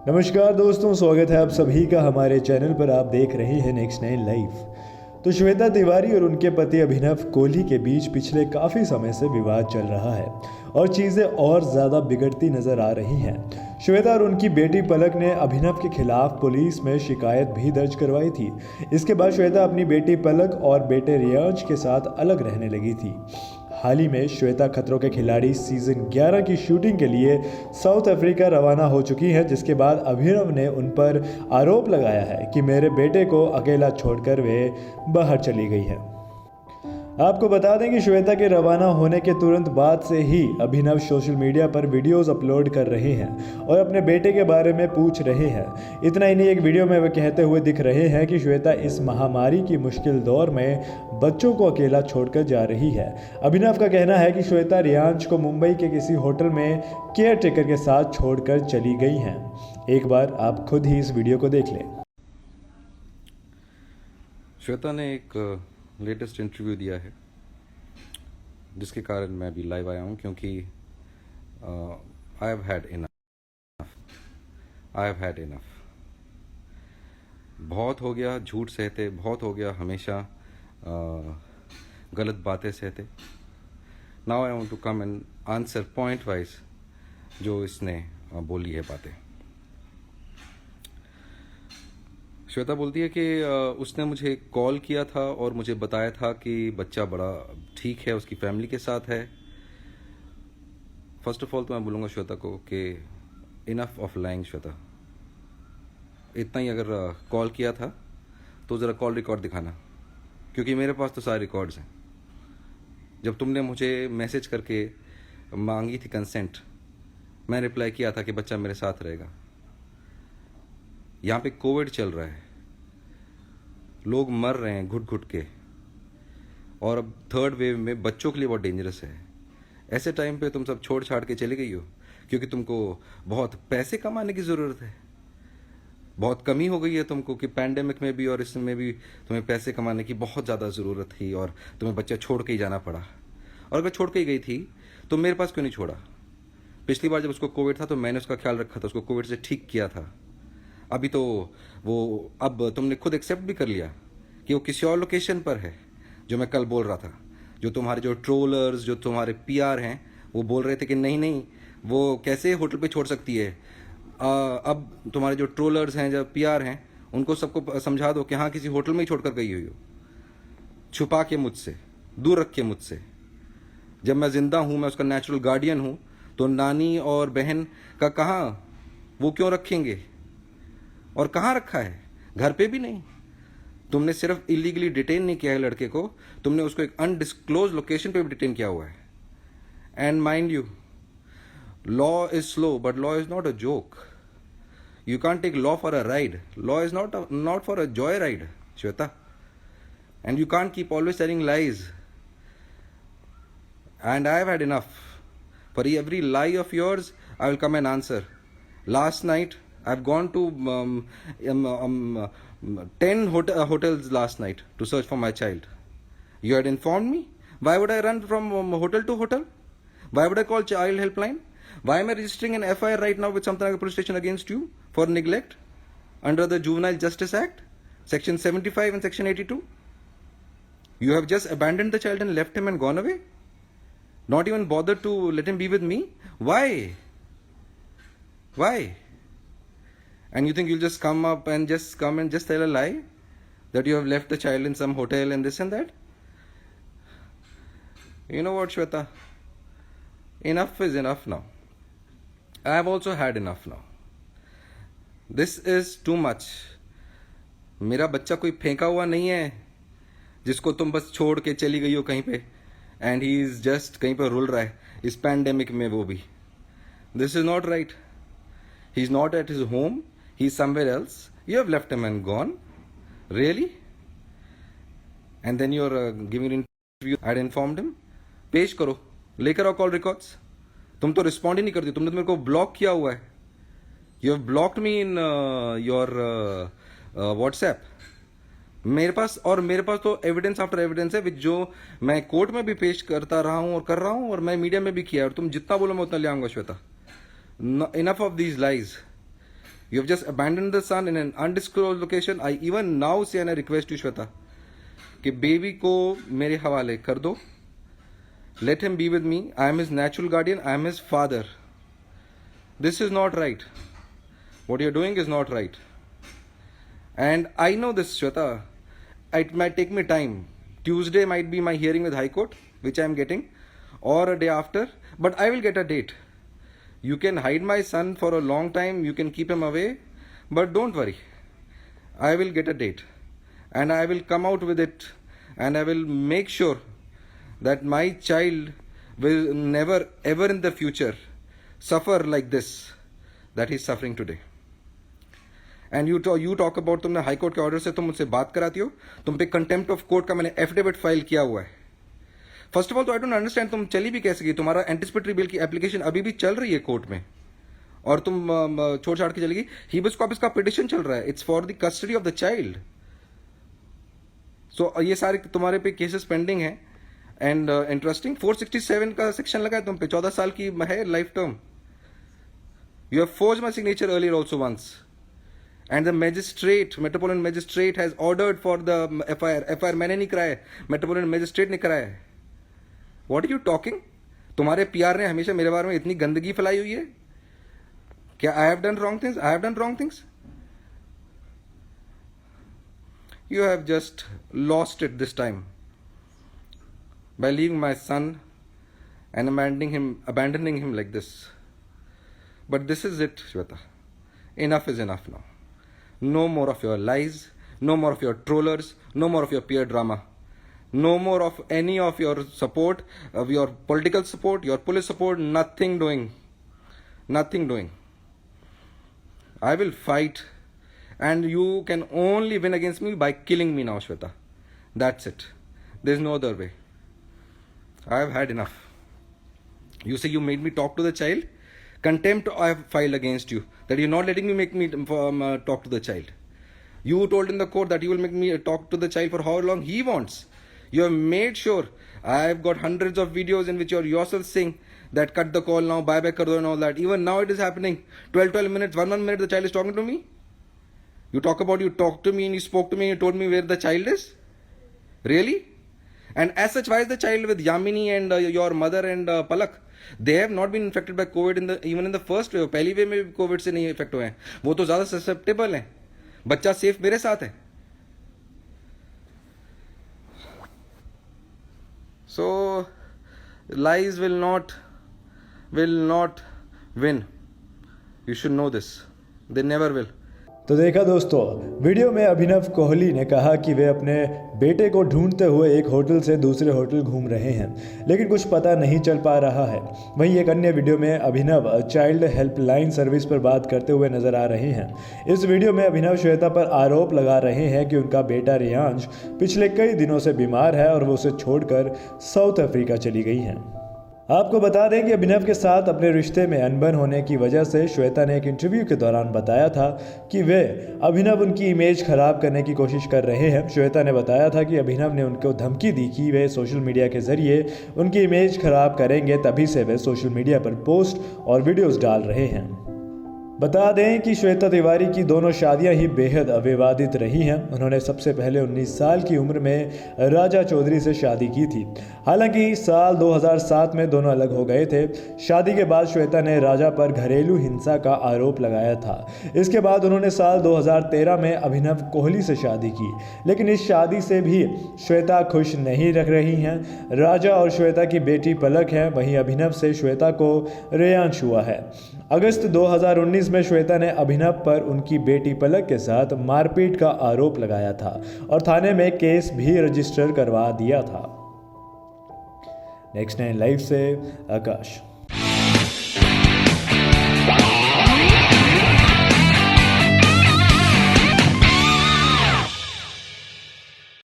नमस्कार दोस्तों, स्वागत है आप सभी का हमारे चैनल पर। आप देख रहे हैं नेक्स्ट 9 लाइफ। तो श्वेता तिवारी और उनके पति अभिनव कोहली के बीच पिछले काफ़ी समय से विवाद चल रहा है और चीज़ें और ज़्यादा बिगड़ती नज़र आ रही हैं। श्वेता और उनकी बेटी पलक ने अभिनव के खिलाफ पुलिस में शिकायत भी दर्ज करवाई थी। इसके बाद श्वेता अपनी बेटी पलक और बेटे रियांश के साथ अलग रहने लगी थी। हाल ही में श्वेता खतरों के खिलाड़ी सीजन 11 की शूटिंग के लिए साउथ अफ्रीका रवाना हो चुकी हैं, जिसके बाद अभिनव ने उन पर आरोप लगाया है कि मेरे बेटे को अकेला छोड़कर वे बाहर चली गई हैं। आपको बता दें कि श्वेता के रवाना होने के तुरंत बाद से ही अभिनव सोशल मीडिया पर वीडियोस अपलोड कर रहे हैं और अपने बेटे के बारे में पूछ रहे हैं। इतना ही नहीं, एक वीडियो में वे कहते हुए दिख रहे हैं कि श्वेता इस महामारी की मुश्किल दौर में बच्चों को अकेला छोड़कर जा रही है। अभिनव का कहना है कि श्वेता रियांश को मुंबई के किसी होटल में केयर टेकर के साथ छोड़कर चली गई हैं। एक बार आप खुद ही इस वीडियो को देख लें। श्वेता ने एक लेटेस्ट इंटरव्यू दिया है, जिसके कारण मैं अभी लाइव आया हूँ, क्योंकि आई हैव हैड इनफ। बहुत हो गया झूठ सहते, बहुत हो गया हमेशा गलत बातें सहते। Now I want to come and answer point wise जो इसने बोली है बातें। श्वेता बोलती है कि उसने मुझे कॉल किया था और मुझे बताया था कि बच्चा बड़ा ठीक है, उसकी फैमिली के साथ है। फर्स्ट ऑफ ऑल तो मैं बोलूँगा श्वेता को कि इनफ ऑफ लाइंग श्वेता। इतना ही अगर कॉल किया था तो ज़रा कॉल रिकॉर्ड दिखाना, क्योंकि मेरे पास तो सारे रिकॉर्ड्स हैं। जब तुमने मुझे मैसेज करके मांगी थी कंसेंट, मैं रिप्लाई किया था कि बच्चा मेरे साथ रहेगा। यहाँ पे कोविड चल रहा है, लोग मर रहे हैं घुट घुट के, और अब थर्ड वेव में बच्चों के लिए बहुत डेंजरस है। ऐसे टाइम पे तुम सब छोड़ छाड़ के चली गई हो क्योंकि तुमको बहुत पैसे कमाने की ज़रूरत है। बहुत कमी हो गई है तुमको कि पैंडेमिक में भी और इसमें भी तुम्हें पैसे कमाने की बहुत ज़्यादा ज़रूरत थी, और तुम्हें बच्चा छोड़ के ही जाना पड़ा। और अगर छोड़ के ही गई थी तो मेरे पास क्यों नहीं छोड़ा? पिछली बार जब उसको कोविड था तो मैंने उसका ख्याल रखा था, उसको कोविड से ठीक किया था। अभी तो वो, अब तुमने खुद एक्सेप्ट भी कर लिया कि वो किसी और लोकेशन पर है। जो मैं कल बोल रहा था, जो तुम्हारे जो ट्रोलर्स, जो तुम्हारे पीआर हैं, वो बोल रहे थे कि नहीं नहीं, वो कैसे होटल पे छोड़ सकती है। अब तुम्हारे जो ट्रोलर्स हैं, जो पीआर हैं, उनको सबको समझा दो कि हाँ, किसी होटल में ही छोड़कर गई हुई हो, छुपा के मुझसे, दूर रख के मुझसे। जब मैं जिंदा हूँ, मैं उसका नेचुरल गार्डियन हूँ, तो नानी और बहन का कहाँ, वो क्यों रखेंगे? और कहाँ रखा है? घर पे भी नहीं। तुमने सिर्फ इलीगली डिटेन नहीं किया है लड़के को, तुमने उसको एक अनडिस्क्लोज लोकेशन पे भी डिटेन किया हुआ है। And mind you, law is slow but law is not a joke. You can't take law for a ride. Law is not for a joy ride, Shweta. And you can't keep always telling lies. And I have had enough. For every lie of yours I will come and answer. Last night I've gone to 10 hotels last night to search for my child. You had informed me. Why would I run from hotel to hotel? Why would I call child helpline? Why am I registering an FIR right now with Samtanagar police station against you for neglect under the Juvenile Justice Act, section 75 and section 82? You have just abandoned the child and left him and gone away? Not even bothered to let him be with me? Why? Why? And you think you'll just come and just tell a lie that you have left the child in some hotel and this and that? You know what, Shweta? Enough is enough now. I have also had enough now. This is too much. मेरा बच्चा कोई फेंका हुआ नहीं है जिसको तुम बस छोड़ के चली गई हो कहीं पे, and he is just कहीं पर रुल रहा है इस पैंडेमिक में, वो भी। This is not right. He's not at his home. He's somewhere else. You have left him and gone. Really? And then you're giving an interview. I had informed him. पेश करो, लेकर आओ कॉल रिकॉर्ड्स। तुम तो respond ही नहीं करती। तुमने तो मेरे को ब्लॉक किया हुआ है। You have blocked me in your WhatsApp. मेरे पास तो एविडेंस आफ्टर एविडेंस है, जो मैं कोर्ट में भी पेश करता रहा हूं और कर रहा हूं, और मैं मीडिया में भी किया। और तुम जितना बोलो मैं उतना ले आऊंगा, Shweta. Enough of these lies. You have just abandoned the son in an undisclosed location. I even now say and I request you, Shweta, कि बेबी को मेरे हवाले कर दो. Let him be with me. I am his natural guardian. I am his father. This is not right. What you're doing is not right. And I know this, Shweta. It might take me time. Tuesday might be my hearing with High Court, which I am getting, or a day after, but I will get a date. You can hide my son for a long time, you can keep him away, but don't worry. I will get a date. And I will come out with it, and I will make sure that my child will never ever in the future suffer like this that he is suffering today. And you talk about तुमने high court के order से तुम मुझसे बात कराती हो, तुम पे कंटेम्प्ट ऑफ कोर्ट का मैंने एफिडेविट फाइल किया हुआ है. फर्स्ट ऑफ ऑल तो आई डोंट अंडरस्टैंड तुम चली भी कैसे गई. तुम्हारा एंटिसिपेटरी बिल की एप्लीकेशन अभी भी चल रही है कोर्ट में और तुम छोड़ छाड़ के चली गई. हीबस कॉर्पस का पिटिशन चल रहा है. It's for the custody of the child. So ये सारे तुम्हारे पे केसेस पेंडिंग है. एंड इंटरेस्टिंग 467 का सेक्शन लगा है तुम पे. 14 साल की है life term. You have forged my signature earlier also once. And the magistrate, Metropolitan Magistrate has ordered for the FIR मैंने नहीं कराया, Metropolitan Magistrate ने कराया है. What are you talking? तुम्हारे PR ने हमेशा मेरे बारे में इतनी गंदगी फैलाई हुई है. क्या I have done wrong things? I have done wrong things? You have just lost it this time by leaving my son and abandoning him like this. But this is it, Shweta. Enough is enough now. No more of your lies, no more of your trollers, no more of your peer drama, no more of any of your support, of your political support, your police support, nothing doing. I will fight, and you can only win against me by killing me now, Shweta. That's it. There's no other way. I have had enough. You say you made me talk to the child? Contempt I have filed against you, that you're not letting me talk to the child. You told in the court that you will make me talk to the child for how long he wants. You have made sure. I've got hundreds of videos in which you're yourself saying that cut the call now, bye kar do and all that. Even now it is happening. 12 minutes, 1 minute the child is talking to me. You talked to me and you spoke to me and you told me where the child is? Really? And as such, why is the child with Yamini and your mother and Palak? They have not been infected by COVID even in the first wave. पहली wave में भी Covid से नहीं effect हुए हैं. वो तो ज्यादा ससेप्टेबल हैं. बच्चा सेफ मेरे साथ है. So lies will not win. You should know this. They never will. तो देखा दोस्तों, वीडियो में अभिनव कोहली ने कहा कि वे अपने बेटे को ढूंढते हुए एक होटल से दूसरे होटल घूम रहे हैं, लेकिन कुछ पता नहीं चल पा रहा है. वहीं एक अन्य वीडियो में अभिनव चाइल्ड हेल्पलाइन सर्विस पर बात करते हुए नजर आ रहे हैं. इस वीडियो में अभिनव श्वेता पर आरोप लगा रहे हैं कि उनका बेटा रियांश पिछले कई दिनों से बीमार है और वो उसे छोड़कर साउथ अफ्रीका चली गई हैं. आपको बता दें कि अभिनव के साथ अपने रिश्ते में अनबन होने की वजह से श्वेता ने एक इंटरव्यू के दौरान बताया था कि वे अभिनव उनकी इमेज खराब करने की कोशिश कर रहे हैं. श्वेता ने बताया था कि अभिनव ने उनको धमकी दी कि वे सोशल मीडिया के जरिए उनकी इमेज खराब करेंगे, तभी से वे सोशल मीडिया पर पोस्ट और वीडियोस डाल रहे हैं. बता दें कि श्वेता तिवारी की दोनों शादियां ही बेहद अविवादित रही हैं. उन्होंने सबसे पहले 19 साल की उम्र में राजा चौधरी से शादी की थी. हालांकि साल 2007 में दोनों अलग हो गए थे. शादी के बाद श्वेता ने राजा पर घरेलू हिंसा का आरोप लगाया था. इसके बाद उन्होंने साल 2013 में अभिनव कोहली से शादी की, लेकिन इस शादी से भी श्वेता खुश नहीं रख रही हैं. राजा और श्वेता की बेटी पलक है. वहीं अभिनव से श्वेता को रेयांश हुआ है. अगस्त 2019 में श्वेता ने अभिनव पर उनकी बेटी पलक के साथ मारपीट का आरोप लगाया था और थाने में केस भी रजिस्टर करवा दिया था. नेक्स्ट 9 लाइव से आकाश.